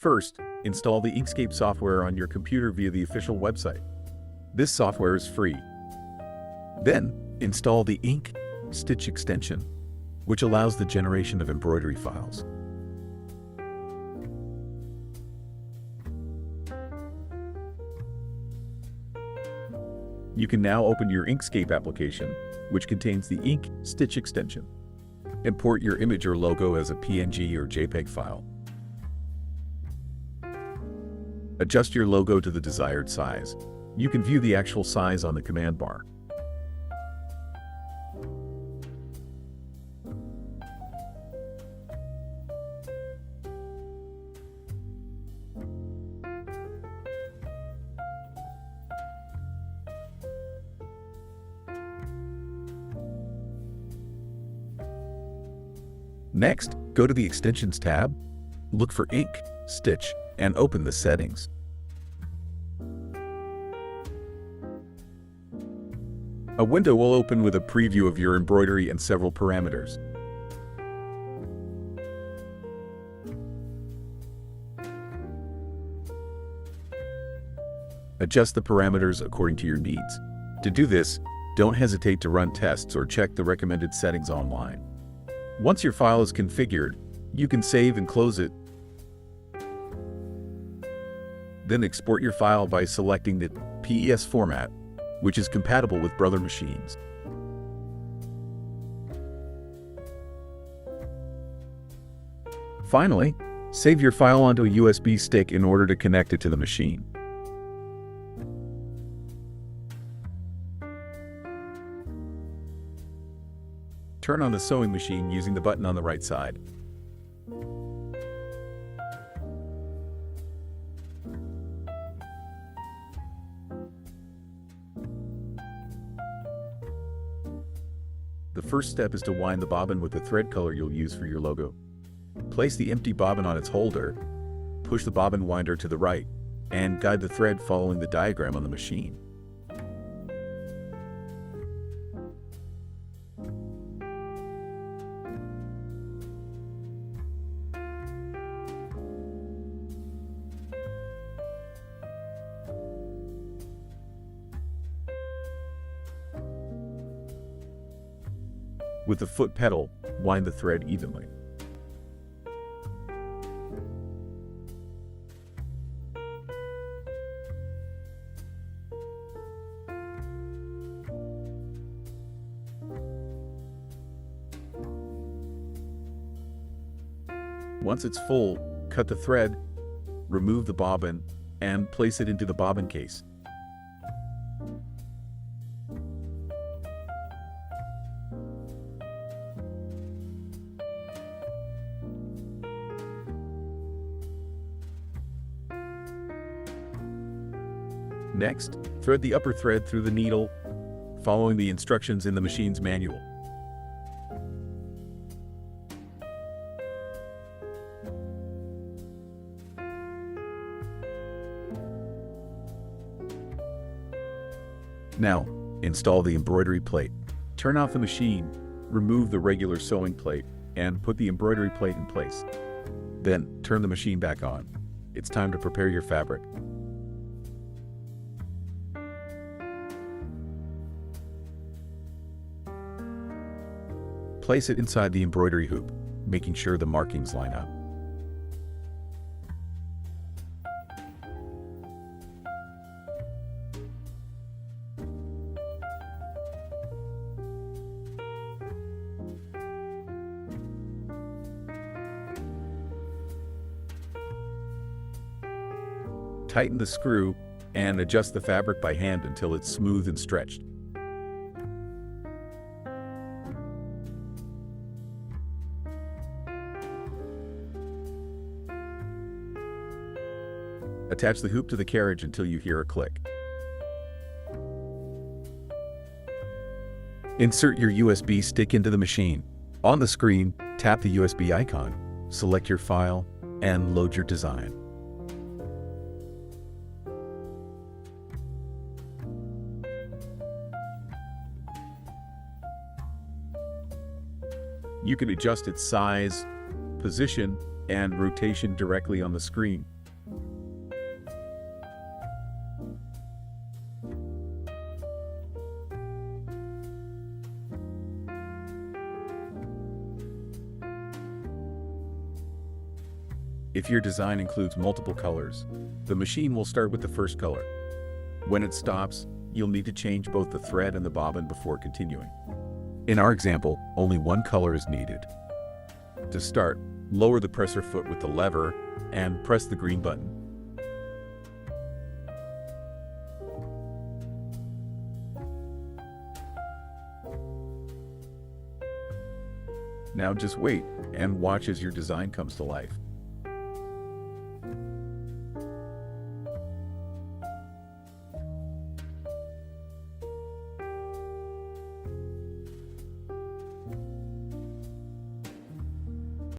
First, install the Inkscape software on your computer via the official website. This software is free. Then, install the Ink Stitch extension, which allows the generation of embroidery files. You can now open your Inkscape application, which contains the Ink Stitch extension. Import your image or logo as a PNG or JPEG file. Adjust your logo to the desired size. You can view the actual size on the command bar. Next, go to the Extensions tab, look for Ink Stitch, and open the settings. A window will open with a preview of your embroidery and several parameters. Adjust the parameters according to your needs. To do this, don't hesitate to run tests or check the recommended settings online. Once your file is configured, you can save and close it. Then export your file by selecting the PES format, which is compatible with Brother machines. Finally, save your file onto a USB stick in order to connect it to the machine. Turn on the sewing machine using the button on the right side. The first step is to wind the bobbin with the thread color you'll use for your logo. Place the empty bobbin on its holder, push the bobbin winder to the right, and guide the thread following the diagram on the machine. With the foot pedal, wind the thread evenly. Once it's full, cut the thread, remove the bobbin, and place it into the bobbin case. Next, thread the upper thread through the needle, following the instructions in the machine's manual. Now, install the embroidery plate. Turn off the machine, remove the regular sewing plate, and put the embroidery plate in place. Then, turn the machine back on. It's time to prepare your fabric. Place it inside the embroidery hoop, making sure the markings line up. Tighten the screw and adjust the fabric by hand until it's smooth and stretched. Attach the hoop to the carriage until you hear a click. Insert your USB stick into the machine. On the screen, tap the USB icon, select your file, and load your design. You can adjust its size, position, and rotation directly on the screen. If your design includes multiple colors, the machine will start with the first color. When it stops, you'll need to change both the thread and the bobbin before continuing. In our example, only one color is needed. To start, lower the presser foot with the lever and press the green button. Now just wait and watch as your design comes to life.